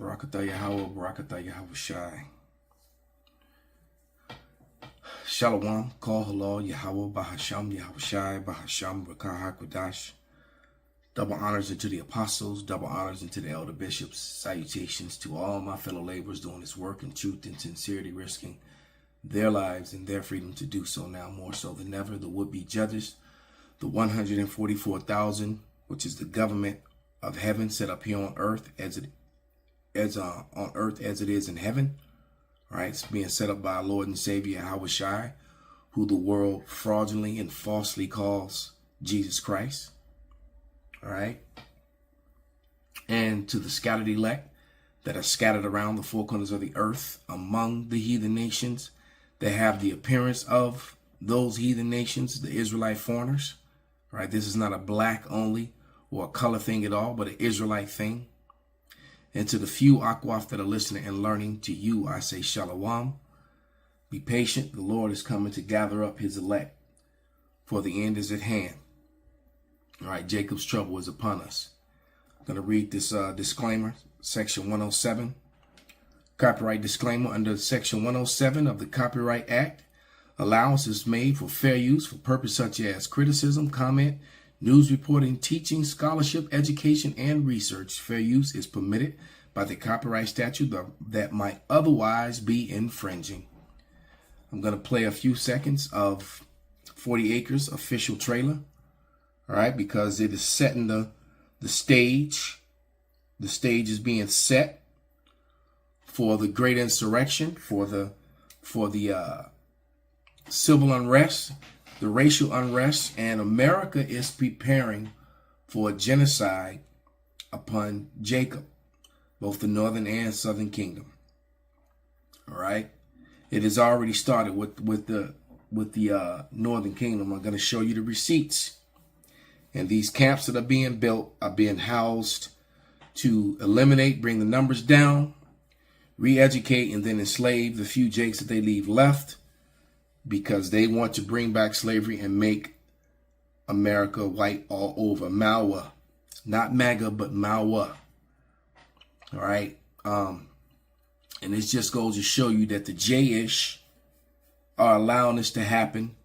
Barakatah Yahweh, Barakatah Yahweh Shai. Shalom, Kol Halal, Yahweh, Bahasham, Yahweh Shai, Bahasham, Rakah HaKodash. Double honors into the apostles, double honors into the elder bishops. Salutations to all my fellow laborers doing this work in truth and sincerity, risking their lives and their freedom to do so now more so than ever. The would-be judges, the 144,000, which is the government of heaven set up here on earth as it is in heaven. All right, it's being set up by our Lord and Savior Yahweh Shai, who the world fraudulently and falsely calls Jesus Christ. All right, and to the scattered elect that are scattered around the four corners of the earth among the heathen nations that have the appearance of those heathen nations, the Israelite foreigners. All right, this is not a black only or a color thing at all, but an Israelite thing. And to the few Akwaf that are listening and learning, to you I say Shalom. Be patient. The Lord is coming to gather up his elect, for the end is at hand. All right, Jacob's trouble is upon us. I'm going to read this disclaimer, section 107. Copyright disclaimer under section 107 of the Copyright Act. Allowance is made for fair use for purposes such as criticism, comment, news reporting, teaching, scholarship, education, and research. Fair use is permitted by the copyright statute that might otherwise be infringing. I'm going to play a few seconds of 40 Acres official trailer. All right, because it is setting the stage. The stage is being set for the great insurrection, for the civil unrest, the racial unrest, and America is preparing for a genocide upon Jacob, both the northern and southern kingdom. All right, it has already started with the northern kingdom. I'm going to show you the receipts. And these camps that are being built are being housed to eliminate, bring the numbers down, re-educate, and then enslave the few Jakes that they leave left, because they want to bring back slavery and make America white all over. Mawa. Not MAGA, but Mawa. All right. And this just goes to show you that the J-ish are allowing this to happen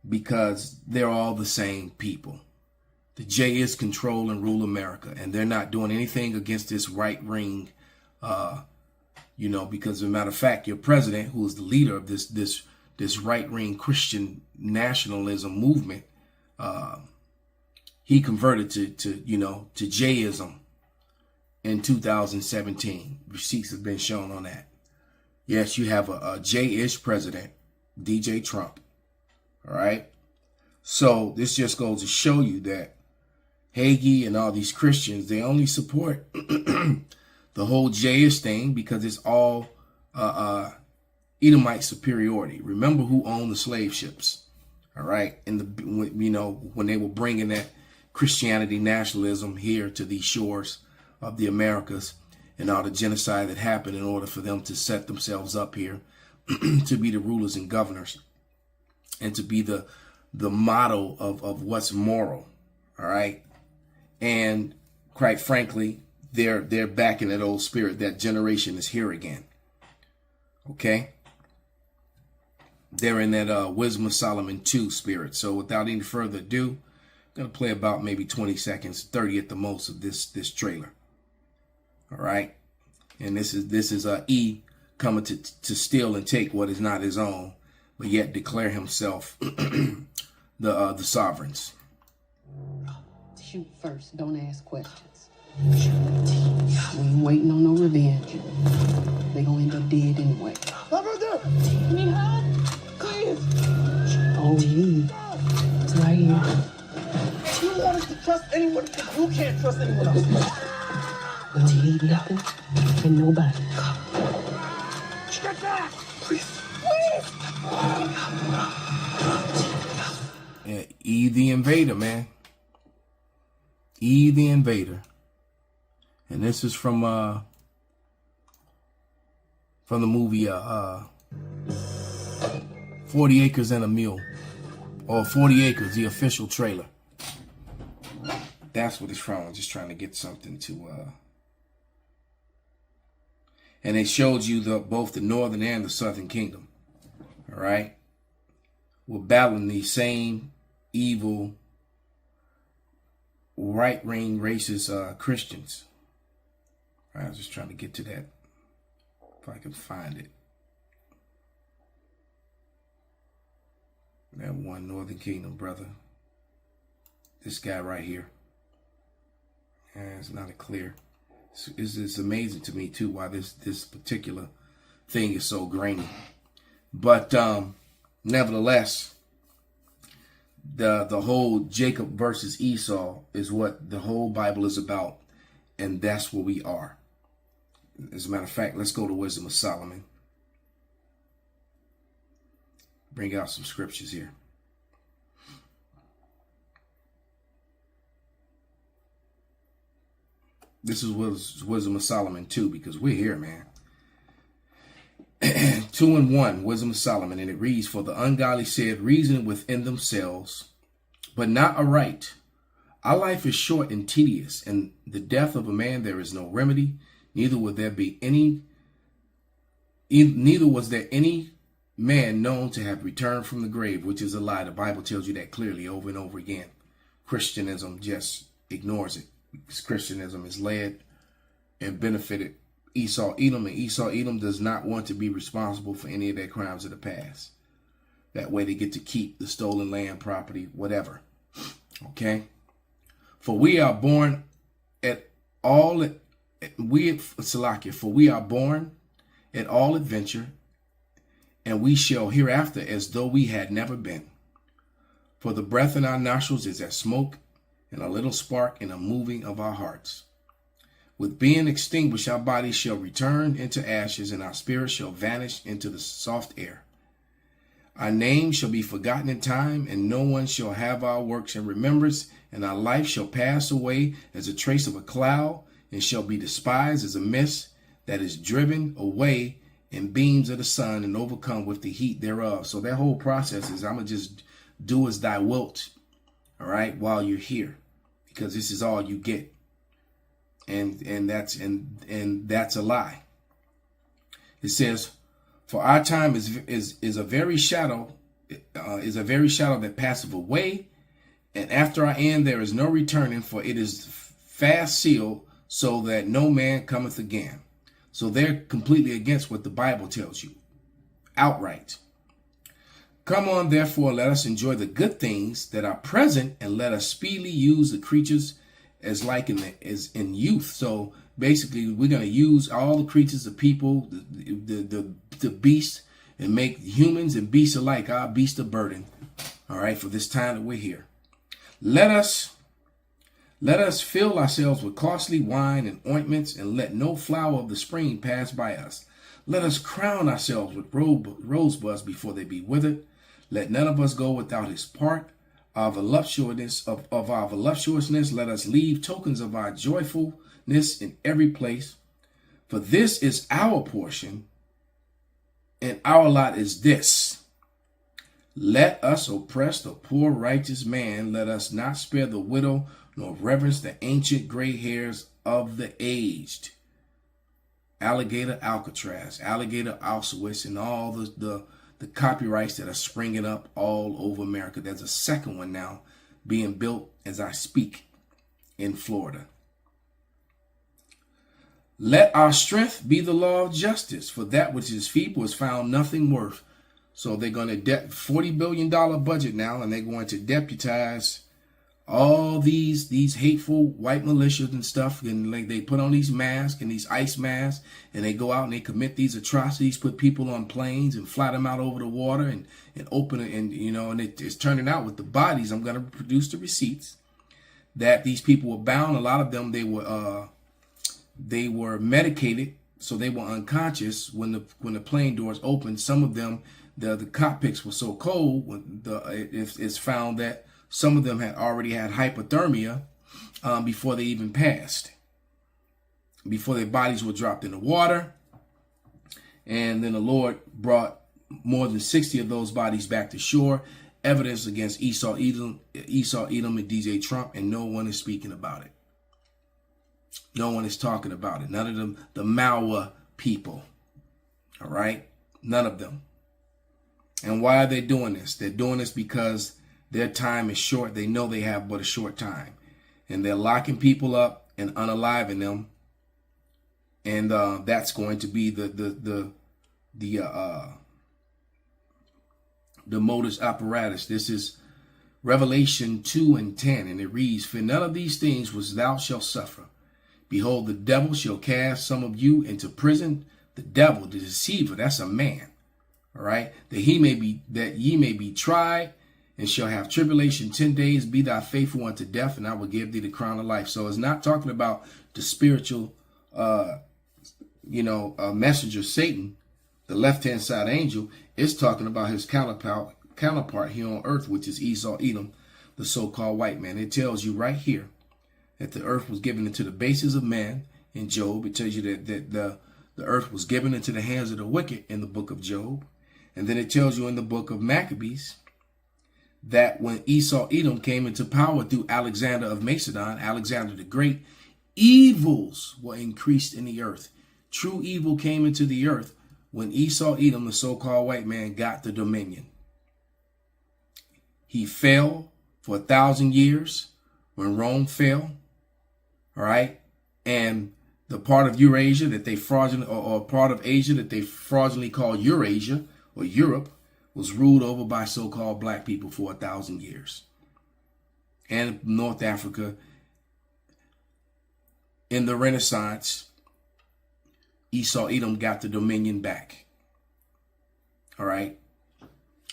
because they're all the same people. The J is control and rule America, and they're not doing anything against this right wing, because as a matter of fact, your president, who is the leader of this right wing Christian nationalism movement, he converted to Jayism in 2017. Receipts have been shown on that. Yes, you have a J-ish president, DJ Trump. All right. So this just goes to show you that Hagee and all these Christians, they only support the whole J-ish thing because it's all Edomite superiority. Remember who owned the slave ships, all right? And when they were bringing that Christianity nationalism here to these shores of the Americas, and all the genocide that happened in order for them to set themselves up here to be the rulers and governors and to be the model of what's moral, all right? And quite frankly, they're back in that old spirit. That generation is here again. Okay? They're in that Wisdom of Solomon 2 spirit. So without any further ado, I'm going to play about maybe 20 seconds, 30 at the most of this trailer. All right? And this is E coming to steal and take what is not his own, but yet declare himself the sovereigns. Shoot first, don't ask questions. We ain't waiting on no revenge. They gonna end up dead anyway. You need help? Please. Oh, yeah. It's right here. You want us to trust anyone because you can't trust anyone else. We don't need nothing and nobody. Get back! Please. Yeah, E the Invader, man. E the Invader. And this is from the movie 40 Acres and a Mule. Or 40 Acres, the official trailer. That's what it's from. I'm just trying to get something to And it showed you both the northern and the southern kingdom. All right. We're battling these same evil, right-wing, racist Christians. All right, I was just trying to get to that. If I can find it. That one northern kingdom, brother. This guy right here. It's not clear. It's amazing to me too why this particular thing is so grainy. But nevertheless, the whole Jacob versus Esau is what the whole Bible is about, and that's where we are. As a matter of fact, let's go to Wisdom of Solomon. Bring out some scriptures here. This is Wisdom of Solomon 2, because we're here, man. 2:1, Wisdom of Solomon, and it reads, "For the ungodly said, reason within themselves, but not aright. Our life is short and tedious, and the death of a man there is no remedy. Neither was there any man known to have returned from the grave," which is a lie. The Bible tells you that clearly over and over again. Christianism just ignores it. Because Christianism is led and benefited Esau, Edom, and Esau, Edom does not want to be responsible for any of their crimes of the past. That way they get to keep the stolen land, property, whatever. Okay? For we are born at all adventure, and we shall hereafter as though we had never been. For the breath in our nostrils is as smoke, and a little spark in a moving of our hearts. With being extinguished, our bodies shall return into ashes, and our spirits shall vanish into the soft air. Our names shall be forgotten in time, and no one shall have our works in remembrance, and our life shall pass away as a trace of a cloud, and shall be despised as a mist that is driven away in beams of the sun and overcome with the heat thereof. So that whole process is, I'm going to just do as thy wilt, all right, while you're here, because this is all you get. And that's a lie. It says, "For our time is a very shadow, that passeth away, and after our end there is no returning, for it is fast sealed, so that no man cometh again." So they're completely against what the Bible tells you, outright. "Come on, therefore, let us enjoy the good things that are present, and let us speedily use the creatures as in youth." So basically, we're going to use all the creatures, the people, the beasts, and make humans and beasts alike our beast of burden. All right, for this time that we're here. Let us fill ourselves with costly wine and ointments, and let no flower of the spring pass by us. Let us crown ourselves with rosebuds before they be withered. Let none of us go without his part. Our voluptuousness of our voluptuousness, let us leave tokens of our joyfulness in every place. For this is our portion, and our lot is this. Let us oppress the poor righteous man. Let us not spare the widow, nor reverence the ancient gray hairs of the aged. Alligator Alcatraz, Alligator Auschwitz, and all the copyrights that are springing up all over America. There's a second one now being built as I speak in Florida. Let our strength be the law of justice, for that which is feeble is found nothing worth. So they're going to $40 billion budget now, and they're going to deputize all these hateful white militias and stuff, and like they put on these masks and these ice masks, and they go out and they commit these atrocities, put people on planes and fly them out over the water and open it, and and it's turning out with the bodies. I'm going to produce the receipts that these people were bound. A lot of them they were medicated, so they were unconscious when the plane doors opened. Some of them, the cockpits were so cold it's found that some of them had already had hypothermia before they even passed, before their bodies were dropped in the water. And then the Lord brought more than 60 of those bodies back to shore, evidence against Esau, Edom, and DJ Trump, and no one is speaking about it. No one is talking about it. None of them, the Maowa people. All right? None of them. And why are they doing this? They're doing this because their time is short. They know they have but a short time. And they're locking people up and unaliving them. And that's going to be the modus operatus. This is Revelation 2:10, and it reads, "For none of these things which thou shalt suffer. Behold, the devil shall cast some of you into prison." The devil, the deceiver, that's a man. All right, that ye may be tried, and shall have tribulation 10 days. Be thou faithful unto death, and I will give thee the crown of life. So it's not talking about the spiritual, messenger Satan, the left-hand side angel. It's talking about his counterpart here on earth, which is Esau, Edom, the so-called white man. It tells you right here that the earth was given into the bases of man in Job. It tells you that the earth was given into the hands of the wicked in the book of Job. And then it tells you in the book of Maccabees that when Esau, Edom came into power through Alexander of Macedon, Alexander the Great, evils were increased in the earth. True evil came into the earth when Esau, Edom, the so-called white man, got the dominion. He fell for 1,000 years when Rome fell. All right. And the part of Eurasia that they fraudulently, or part of Asia that they fraudulently call Eurasia or Europe, was ruled over by so-called black people for 1,000 years. And North Africa, in the Renaissance, Esau, Edom got the dominion back. All right.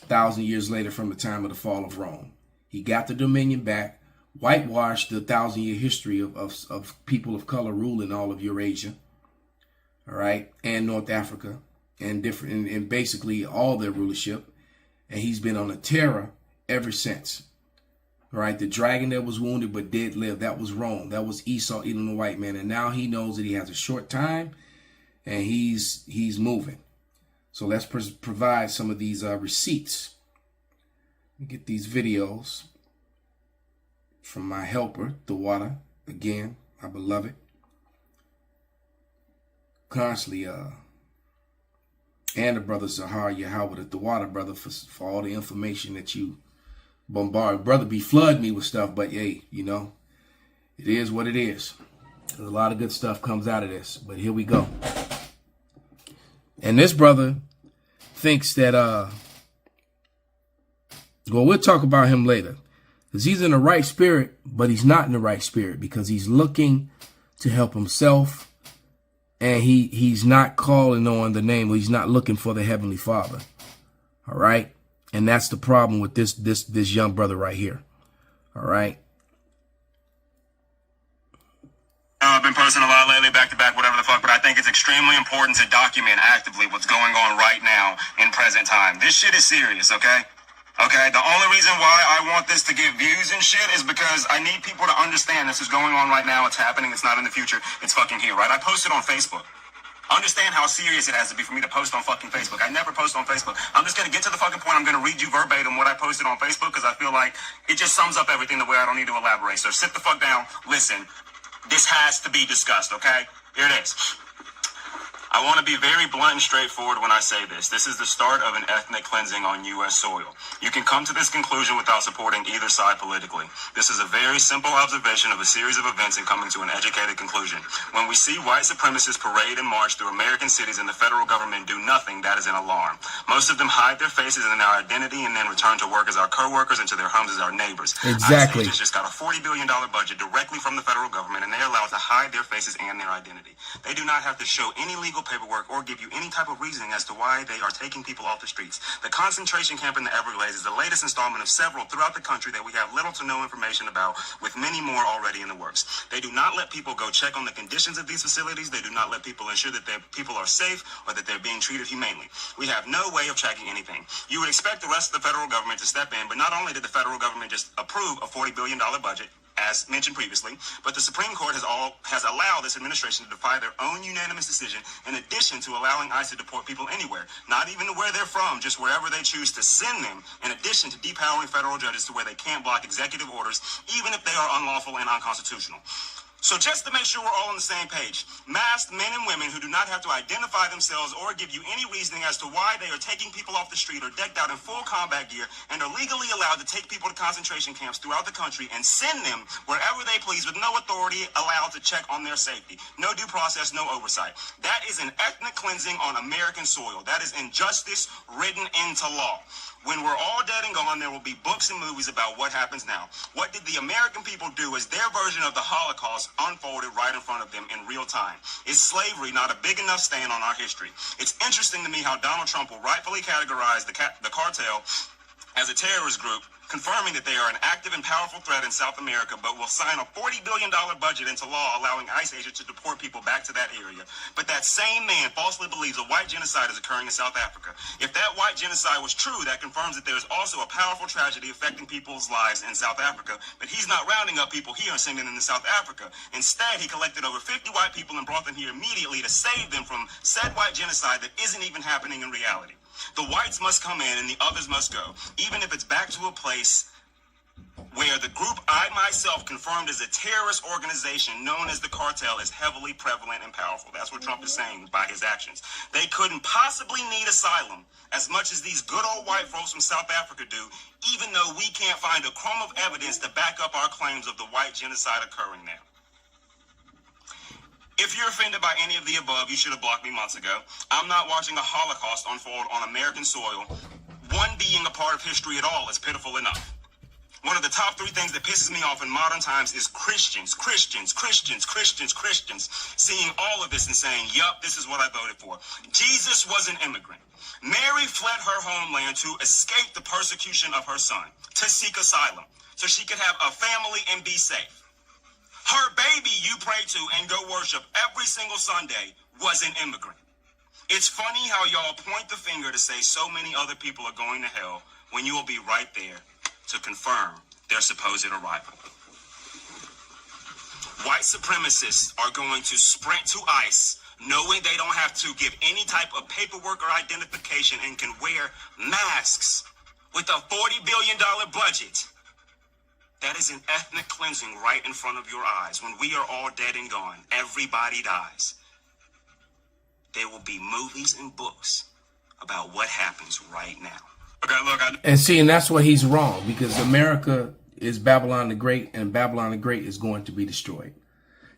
1,000 years later from the time of the fall of Rome. He got the dominion back, whitewashed the 1,000-year history of people of color ruling all of Eurasia. All right. And North Africa. And different, and basically all their rulership. And he's been on a terror ever since. All right, the dragon that was wounded but did live, that was Rome. That was Esau, Edom, the white man. And now he knows that he has a short time, and he's moving. So let's provide some of these receipts. Let me get these videos from my helper, the water, again, my beloved. Constantly, and the brother Zahar Yahweh at the water, brother, for all the information that you bombard. Brother be flood me with stuff, but hey, it is what it is. There's a lot of good stuff comes out of this, but here we go. And this brother thinks that, we'll talk about him later, because he's in the right spirit, but he's not in the right spirit, because he's looking to help himself. And he's not calling on the name. He's not looking for the Heavenly Father. All right. And that's the problem with this young brother right here. All right. I've been posting a lot lately, back to back, whatever the fuck, but I think it's extremely important to document actively what's going on right now in present time. This shit is serious, okay? Okay, the only reason why I want this to get views and shit is because I need people to understand this is going on right now. It's happening. It's not in the future. It's fucking here, right? I posted on Facebook. Understand how serious it has to be for me to post on fucking Facebook. I never post on Facebook. I'm just going to get to the fucking point. I'm going to read you verbatim what I posted on Facebook because I feel like it just sums up everything the way I don't need to elaborate. So sit the fuck down. Listen, this has to be discussed, okay? Here it is. I want to be very blunt and straightforward when I say this. This is the start of an ethnic cleansing on U.S. soil. You can come to this conclusion without supporting either side politically. This is a very simple observation of a series of events and coming to an educated conclusion. When we see white supremacists parade and march through American cities and the federal government do nothing, that is an alarm. Most of them hide their faces and their identity and then return to work as our co-workers and to their homes as our neighbors. Exactly. ICE just got a $40 billion budget directly from the federal government, and they're allowed to hide their faces and their identity. They do not have to show any legal paperwork or give you any type of reasoning as to why they are taking people off the streets. The concentration camp in the Everglades is the latest installment of several throughout the country that we have little to no information about, with many more already in the works. They do not let people go check on the conditions of these facilities. They do not let people ensure that their people are safe or that they're being treated humanely. We have no way of tracking anything. You would expect the rest of the federal government to step in, but not only did the federal government just approve a $40 billion budget, as mentioned previously, but the Supreme Court has allowed this administration to defy their own unanimous decision, in addition to allowing ICE to deport people anywhere, not even to where they're from, just wherever they choose to send them, in addition to depowering federal judges to where they can't block executive orders, even if they are unlawful and unconstitutional. So just to make sure we're all on the same page, Masked men and women who do not have to identify themselves or give you any reasoning as to why they are taking people off the street or decked out in full combat gear and are legally allowed to take people to concentration camps throughout the country and send them wherever they please with no authority allowed to check on their safety. No due process, no oversight. That is an ethnic cleansing on American soil. That is injustice written into law. When we're all dead and gone, there will be books and movies about what happens now. What did the American people do as their version of the Holocaust unfolded right in front of them in real time? Is slavery not a big enough stain on our history? It's interesting to me how Donald Trump will rightfully categorize the cartel as a terrorist group, confirming that they are an active and powerful threat in South America, but will sign a $40 billion budget into law allowing ICE agents to deport people back to that area. But that same man falsely believes a white genocide is occurring in South Africa. If that white genocide was true, that confirms that there is also a powerful tragedy affecting people's lives in South Africa. But he's not rounding up people here and sending them to South Africa. Instead, he collected over 50 white people and brought them here immediately to save them from said white genocide that isn't even happening in reality. The whites must come in and the others must go, even if it's back to a place where the group I myself confirmed as a terrorist organization known as the cartel is heavily prevalent and powerful. That's what Trump is saying by his actions. They couldn't possibly need asylum as much as these good old white folks from South Africa do, even though we can't find a crumb of evidence to back up our claims of the white genocide occurring now. If you're offended by any of the above, you should have blocked me months ago. I'm not watching a Holocaust unfold on American soil. One being a part of history at all is pitiful enough. One of the top 3 things that pisses me off in modern times is Christians seeing all of this and saying, yup, this is what I voted for. Jesus was an immigrant. Mary fled her homeland to escape the persecution of her son, to seek asylum, so she could have a family and be safe. Her baby you pray to and go worship every single Sunday was an immigrant. It's funny how y'all point the finger to say so many other people are going to hell when you will be right there to confirm their supposed arrival. White supremacists are going to sprint to ICE knowing they don't have to give any type of paperwork or identification and can wear masks with a $40 billion budget. That is an ethnic cleansing right in front of your eyes. When we are all dead and gone, everybody dies. There will be movies and books about what happens right now. Okay, look, And see, and that's where he's wrong, because America is Babylon the Great, and Babylon the Great is going to be destroyed.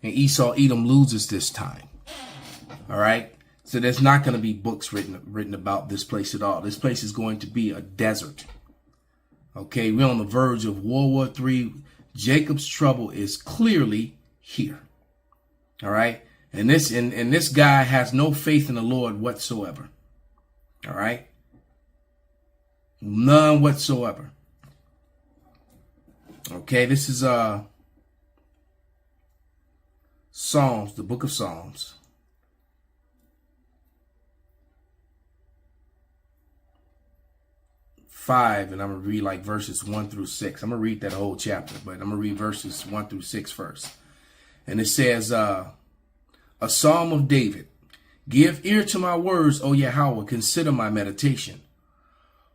And Esau Edom loses this time. All right? So there's not going to be books written about this place at all. This place is going to be a desert. Okay, we're on the verge of World War III. Jacob's trouble is clearly here. All right, and this guy has no faith in the Lord whatsoever. All right, none whatsoever. Okay, this is Psalms, the book of Psalms. 5, and I'm going to read like verses 1 through 6. I'm going to read that whole chapter, but I'm going to read verses 1 through 6 first. And it says, a psalm of David. Give ear to my words, O Yahweh, consider my meditation.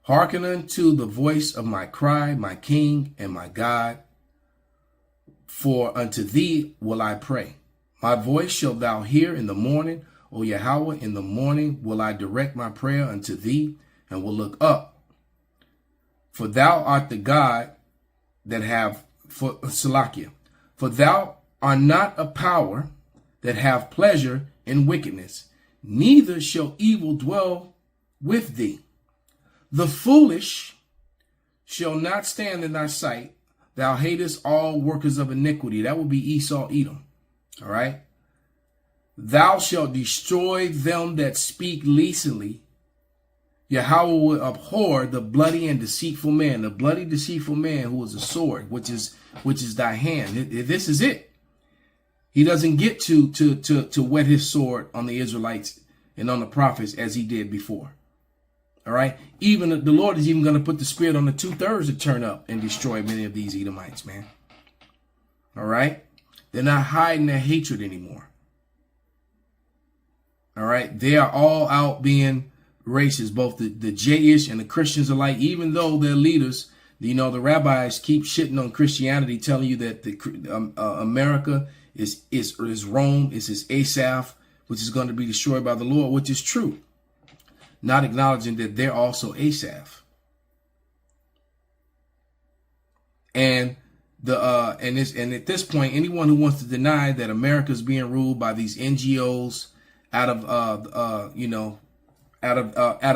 Hearken unto the voice of my cry, my King and my God. For unto thee will I pray. My voice shalt thou hear in the morning, O Yahweh, in the morning will I direct my prayer unto thee, and will look up. For thou art the God that have, for Salakia, for thou art not a power that have pleasure in wickedness, neither shall evil dwell with thee. The foolish shall not stand in thy sight. Thou hatest all workers of iniquity. That will be Esau Edom. All right. Thou shalt destroy them that speak leasingly. Yahweh will abhor the bloody and deceitful man, the bloody deceitful man who is a sword, which is thy hand. This is it. He doesn't get to whet his sword on the Israelites and on the prophets as he did before. All right. Even the Lord is even going to put the spirit on the 2/3 to turn up and destroy many of these Edomites, man. All right. They're not hiding their hatred anymore. All right. They are all out being races, both the Jayish and the Christians alike, even though their leaders, the rabbis keep shitting on Christianity, telling you that America is Rome, is his Asaph, which is going to be destroyed by the Lord, which is true. Not acknowledging that they're also Asaph. And at this point, anyone who wants to deny that America is being ruled by these NGOs out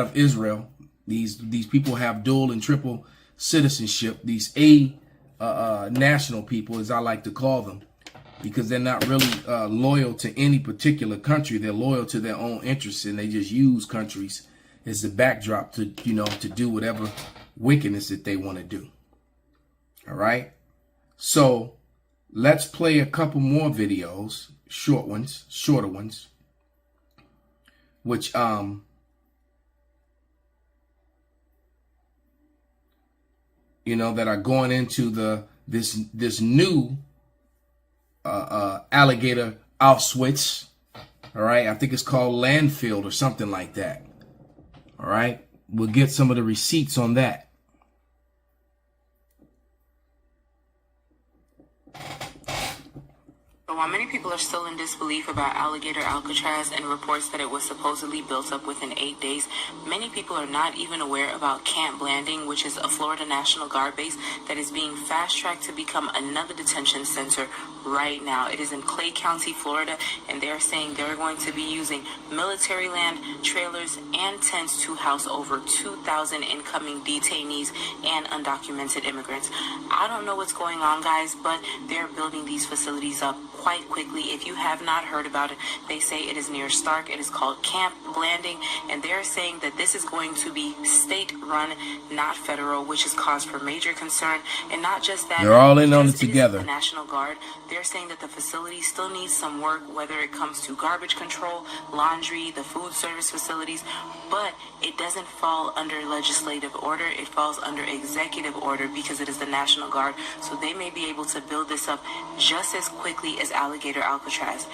of Israel, these people have dual and triple citizenship. These national people, as I like to call them, because they're not really loyal to any particular country. They're loyal to their own interests, and they just use countries as the backdrop to do whatever wickedness that they want to do. All right. So let's play a couple more videos, shorter ones, which that are going into this new alligator Auschwitz. All right, I think it's called Landfill or something like that. All right, we'll get some of the receipts on that. But while many people are still in disbelief about alligator Alcatraz and reports that it was supposedly built up within 8 days, many people are not even aware about Camp Blanding, which is a Florida National Guard base that is being fast-tracked to become another detention center right now. It is in Clay County, Florida, and they're saying they're going to be using military land, trailers, and tents to house over 2,000 incoming detainees and undocumented immigrants. I don't know what's going on, guys, but they're building these facilities up quite quickly. If you have not heard about it, they say it is near Stark. It is called Camp Blanding, and they're saying that this is going to be state-run, not federal, which has caused for major concern. And not just that, they're all in on it together. The National Guard, they're saying that the facility still needs some work, whether it comes to garbage control, laundry, the food service facilities, but it doesn't fall under legislative order. It falls under executive order because it is the National Guard. So they may be able to build this up just as quickly as alligator Alcatraz.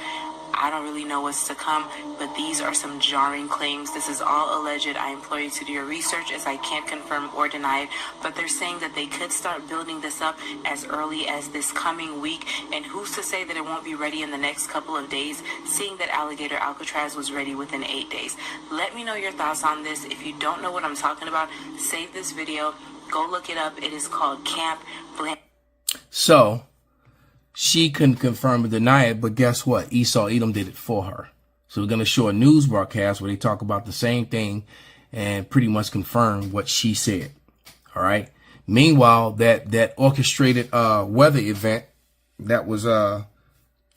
I don't really know what's to come, but these are some jarring claims. This is all alleged. I implore you to do your research, as I can't confirm or deny it, but they're saying that they could start building this up as early as this coming week, and who's to say that it won't be ready in the next couple of days, seeing that alligator Alcatraz was ready within 8 days. Let me know your thoughts on this. If you don't know what I'm talking about, save this video, go look it up. It is called Camp Blanding. So she couldn't confirm or deny it, but guess what? Esau Edom did it for her. So we're going to show a news broadcast where they talk about the same thing and pretty much confirm what she said. All right. Meanwhile, that orchestrated weather event, that was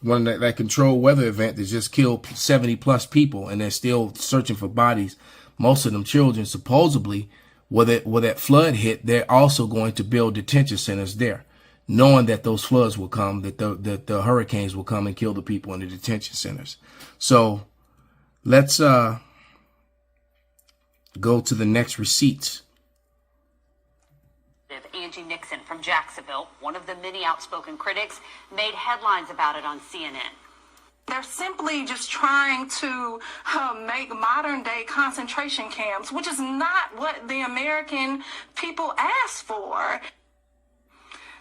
one that controlled weather event that just killed 70 plus people, and they're still searching for bodies. Most of them children. Supposedly, where that flood hit, they're also going to build detention centers there, knowing that those floods will come, that the hurricanes will come and kill the people in the detention centers. So let's go to the next receipts. Angie Nixon from Jacksonville, one of the many outspoken critics, made headlines about it on CNN. They're simply just trying to make modern day concentration camps, which is not what the American people asked for.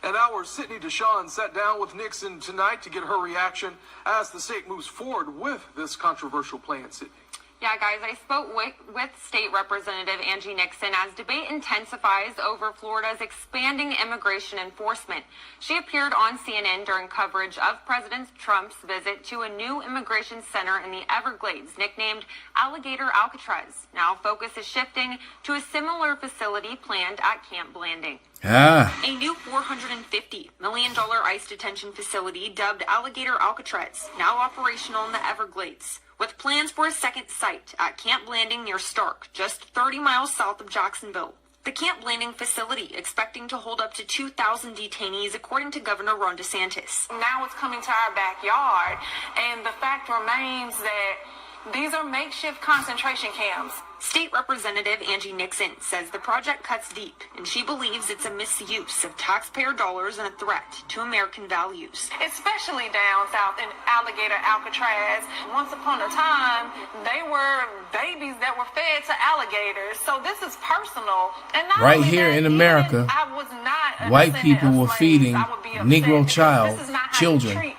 And our Sydney Deshawn sat down with Nixon tonight to get her reaction as the state moves forward with this controversial plan, Sydney. Yeah, guys, I spoke with State Representative Angie Nixon as debate intensifies over Florida's expanding immigration enforcement. She appeared on CNN during coverage of President Trump's visit to a new immigration center in the Everglades, nicknamed Alligator Alcatraz. Now focus is shifting to a similar facility planned at Camp Blanding. A new $450 million ICE detention facility dubbed Alligator Alcatraz, now operational in the Everglades, with plans for a second site at Camp Blanding near Stark, just 30 miles south of Jacksonville. The Camp Blanding facility expecting to hold up to 2,000 detainees, according to Governor Ron DeSantis. Now it's coming to our backyard, and the fact remains that these are makeshift concentration camps. State Representative Angie Nixon says the project cuts deep, and she believes it's a misuse of taxpayer dollars and a threat to American values. Especially down south in Alligator Alcatraz. Once upon a time, they were babies that were fed to alligators. So this is personal. And not right only here that, in America, I was not a white descendant people of were slaves. feeding I would be upset Negro because child this is not how you children treat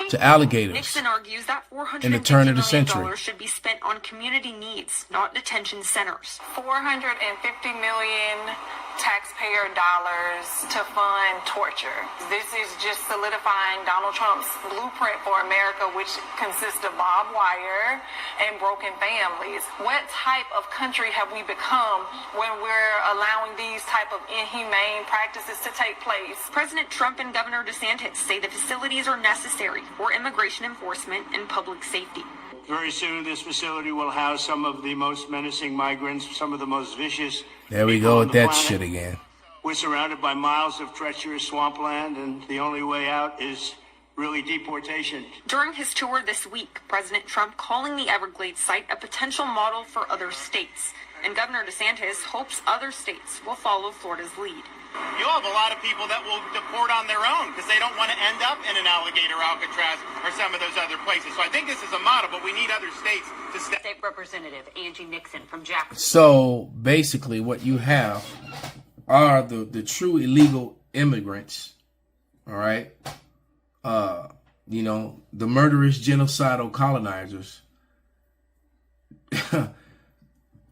to alligators Nixon argues that $450 in the turn of the million century. should be spent on community needs, not detention centers. $450 million taxpayer dollars to fund torture. This is just solidifying Donald Trump's blueprint for America, which consists of barbed wire and broken families. What type of country have we become when we're allowing these type of inhumane practices to take place? President Trump and Governor DeSantis say the facilities are necessary for immigration enforcement and public safety. Very soon, this facility will house some of the most menacing migrants, some of the most vicious. There we go with that shit again. We're surrounded by miles of treacherous swampland, and the only way out is really deportation. During his tour this week, President Trump calling the Everglades site a potential model for other states. And Governor DeSantis hopes other states will follow Florida's lead. You'll have a lot of people that will deport on their own because they don't want to end up in an alligator Alcatraz or some of those other places. So I think this is a model, but we need other states to step. State Representative Angie Nixon from Jacksonville. So basically what you have are the true illegal immigrants, all right? You know, the murderous genocidal colonizers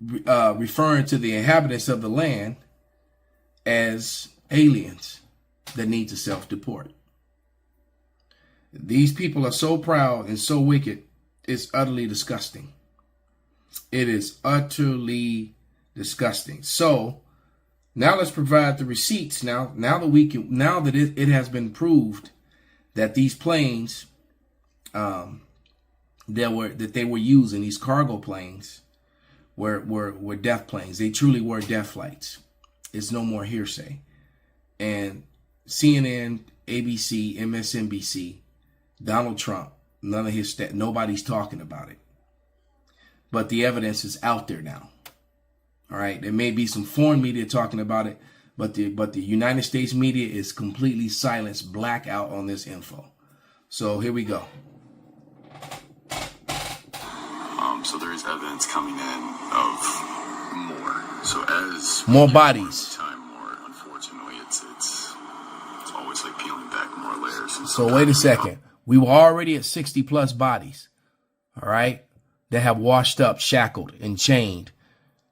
referring to the inhabitants of the land as aliens that need to self-deport. These people are so proud and so wicked, it's utterly disgusting. It is utterly disgusting. So now let's provide the receipts. Now that it has been proved that these planes that they were using, these cargo planes, were death planes. They truly were death flights. It's no more hearsay. And CNN, ABC, MSNBC, Donald Trump, nobody's talking about it. But the evidence is out there now. All right. There may be some foreign media talking about it, but the United States media is completely silenced, blackout on this info. So here we go. So there is evidence coming in of more. So as more bodies. Time more, unfortunately, it's always like peeling back more layers. So wait a second. We were already at 60 plus bodies. All right. That have washed up, shackled, and chained.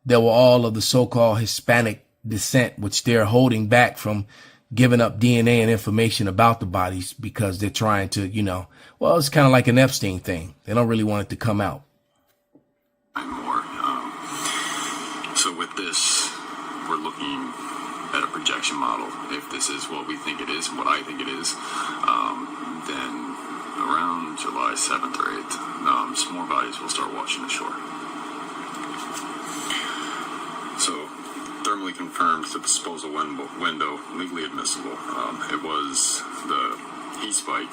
There were all of the so-called Hispanic descent, which they're holding back from giving up DNA and information about the bodies because they're trying to, well, it's kind of like an Epstein thing. They don't really want it to come out. More. So with this, we're looking at a projection model. If this is what we think it is and what I think it is, then around July 7th or 8th, some more bodies will start washing ashore. So, thermally confirmed the disposal window, legally admissible. It was the heat spike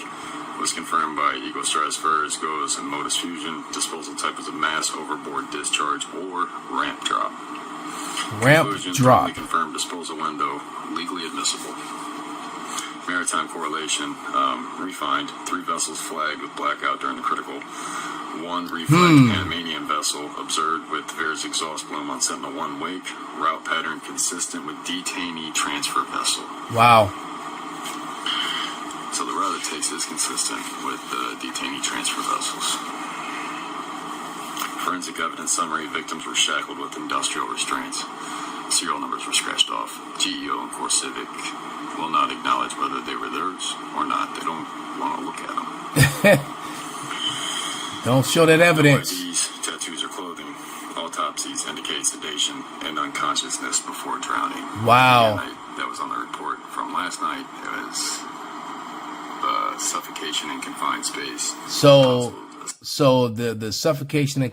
was confirmed by Eagle Stratospherics, GOES, and Modus Fusion. Disposal type was a mass overboard discharge or ramp drop. Ramp drop. Thermally confirmed disposal window, legally admissible. Maritime correlation, refined. 3 vessels flagged with blackout during the critical. 1 reflagged Panamanian vessel observed with Veer's exhaust plume on Sentinel-1 wake. Route pattern consistent with detainee transfer vessel. Wow. So the route it takes is consistent with the detainee transfer vessels. Forensic evidence summary: victims were shackled with industrial restraints. Serial numbers were scratched off. GEO and CoreCivic will not acknowledge whether they were theirs or not. They don't want to look at them. Don't show that evidence. IDs, tattoos, or clothing. Autopsies indicate sedation and unconsciousness before drowning. Wow. That was on the report from last night. It was suffocation in confined space. So the suffocation in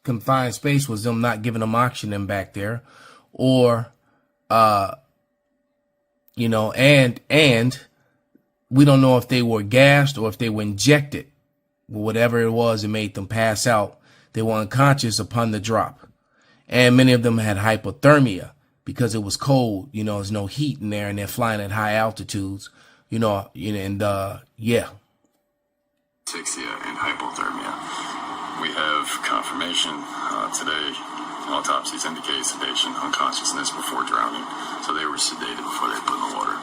confined space was them not giving them oxygen back there, or and we don't know if they were gassed or if they were injected. Whatever it was, it made them pass out. They were unconscious upon the drop. And many of them had hypothermia because it was cold. There's no heat in there and they're flying at high altitudes, and yeah. Asphyxia and hypothermia. We have confirmation today. Autopsies indicate sedation, unconsciousness before drowning. So they were sedated before they put in the water.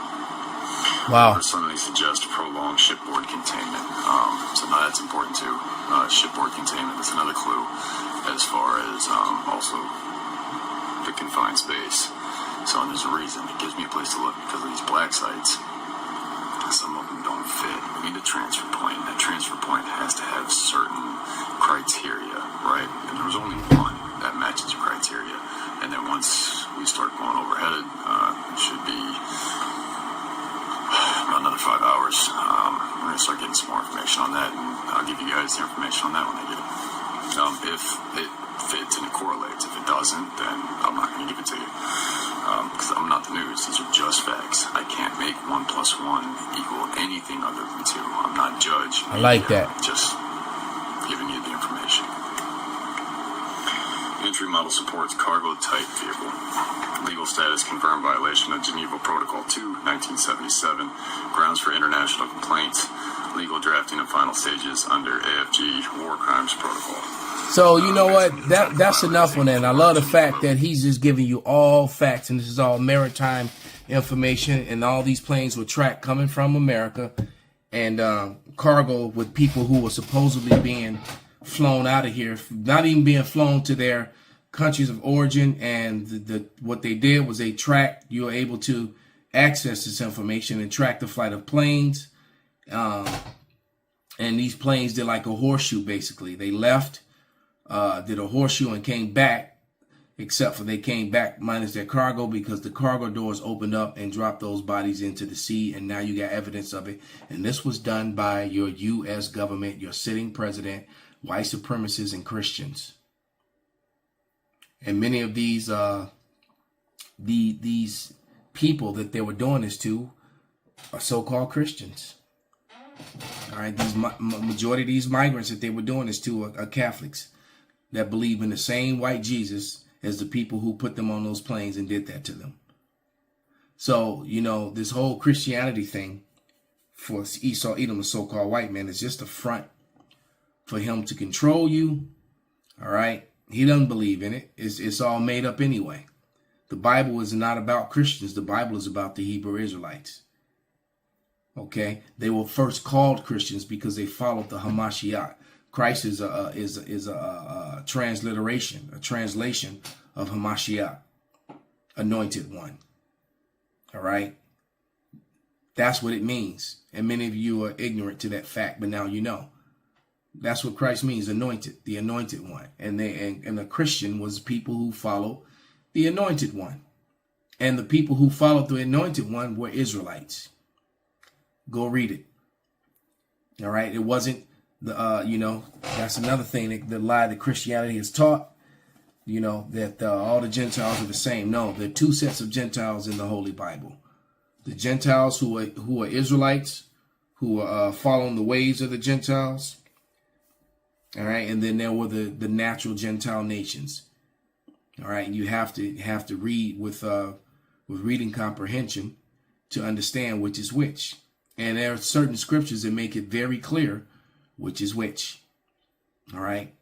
However, some of these suggest prolonged shipboard containment. So now that's important too. Shipboard containment is another clue as far as also the confined space. So there's a reason. It gives me a place to look because of these black sites. Some of them don't fit. We need a transfer point. That transfer point has to have certain criteria, right? And there was only one that matches your criteria. And then once we start going overheaded, it should be about another 5 hours. We're going to start getting some more information on that, and I'll give you guys the information on that when I get it. If it fits and it correlates. If it doesn't, then I'm not going to give it to you. Because I'm not the news. These are just facts. I can't make 1 + 1 equal anything other than 2. I'm not judge. I like that. Just giving you the information. Entry model supports cargo type vehicle. Legal status confirmed violation of Geneva Protocol 2, 1977. Grounds for international complaints. Legal drafting and final stages under AFG War Crimes Protocol. So you know what? That's enough on that. And I love the fact that he's just giving you all facts, and this is all maritime information, and all these planes were tracked coming from America, and cargo with people who were supposedly being flown out of here, not even being flown to their countries of origin. And what they did was they tracked. You were able to access this information and track the flight of planes. And these planes did like a horseshoe, basically. They left. Did a horseshoe and came back, except for they came back minus their cargo because the cargo doors opened up and dropped those bodies into the sea, and now you got evidence of it. And this was done by your U.S. government, your sitting president, white supremacists, and Christians. And many of these these people that they were doing this to are so-called Christians. All right, these majority of these migrants that they were doing this to are Catholics that believe in the same white Jesus as the people who put them on those planes and did that to them. So, you know, this whole Christianity thing for Esau Edom, the so-called white man, is just a front for him to control you. All right. He doesn't believe in it. It's all made up anyway. The Bible is not about Christians. The Bible is about the Hebrew Israelites. Okay. They were first called Christians because they followed the Hamashiach. Christ is a transliteration, a translation of Hamashiach, anointed one. All right. That's what it means. And many of you are ignorant to that fact, but now you know. That's what Christ means, anointed, the anointed one. And a Christian was people who followed the anointed one. And the people who followed the anointed one were Israelites. Go read it. All right. It wasn't that's another thing, the lie that Christianity has taught, that all the Gentiles are the same. No, there are two sets of Gentiles in the Holy Bible. The Gentiles who are Israelites, who are following the ways of the Gentiles. All right. And then there were the natural Gentile nations. All right. And you have to read with reading comprehension to understand which is which. And there are certain scriptures that make it very clear which is which. All right.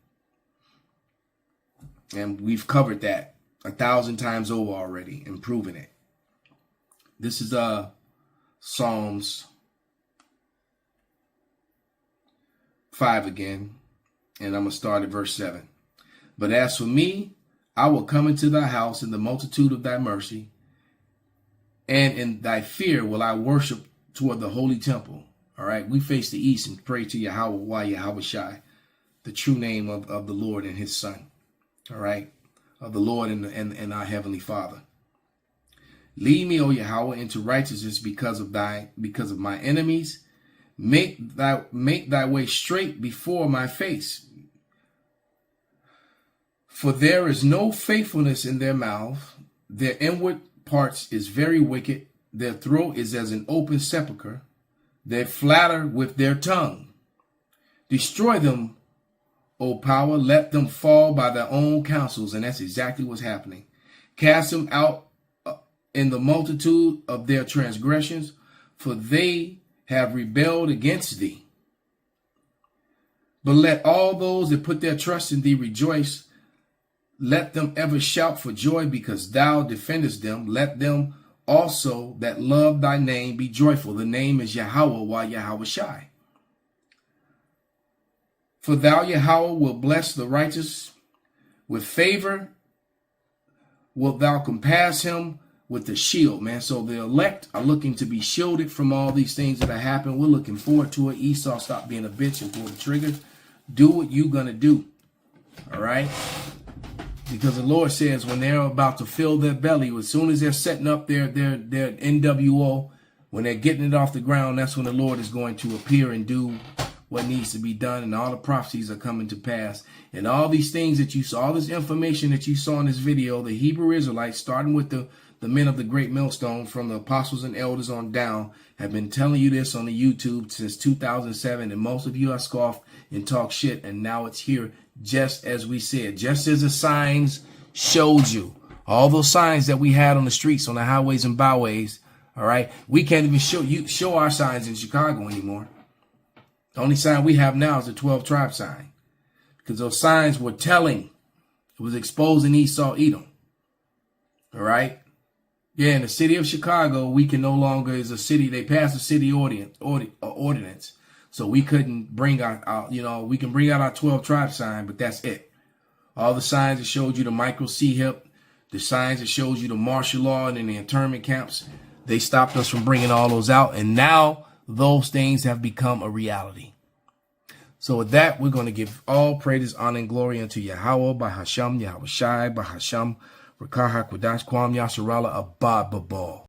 And we've covered that 1,000 times over already and proven it. This is Psalms 5 again. And I'm going to start at verse 7. But as for me, I will come into thy house in the multitude of thy mercy, and in thy fear will I worship toward the holy temple. All right, we face the east and pray to Yahweh Shai, the true name of the Lord and his son. All right, of the Lord and our heavenly Father. Lead me, O Yahweh, into righteousness because of my enemies. Make thy way straight before my face. For there is no faithfulness in their mouth. Their inward parts is very wicked. Their throat is as an open sepulchre. They flatter with their tongue. Destroy them, O power. Let them fall by their own counsels. And that's exactly what's happening. Cast them out in the multitude of their transgressions, for they have rebelled against thee. But let all those that put their trust in thee rejoice. Let them ever shout for joy because thou defendest them. Let them also that love thy name be joyful. The name is Yahweh, while Yahweh Shai. For thou, Yahweh, will bless the righteous. With favor wilt thou compass him with the shield, man. So the elect are looking to be shielded from all these things that are happening. We're looking forward to it. Esau, stop being a bitch and pull the trigger. Do what you're going to do. All right? Because the Lord says when they're about to fill their belly, as soon as they're setting up their NWO, when they're getting it off the ground, that's when the Lord is going to appear and do what needs to be done. And all the prophecies are coming to pass. And all these things that you saw, all this information that you saw in this video, the Hebrew Israelites, starting with the men of the great millstone, from the apostles and elders on down, have been telling you this on the YouTube since 2007. And most of you are scoffed and talk shit. And now it's here, just as we said, just as the signs showed you. All those signs that we had on the streets, on the highways and byways. All right. We can't even show our signs in Chicago anymore. The only sign we have now is the 12 tribe sign. Because those signs were telling. It was exposing Esau, Edom. All right. Yeah, in the city of Chicago, we can no longer, is a city, they passed a city ordinance. So we couldn't bring our we can bring out our 12 tribe sign, but that's it. All the signs that showed you the micro C-hip, the signs that showed you the martial law and in the internment camps, they stopped us from bringing all those out. And now those things have become a reality. So with that, we're going to give all praises, honor, and glory unto Yahweh, by Hashem, Yahweh Shai, by Hashem, Rakah HaKodash, Kwam Yasharala, Abad Babal.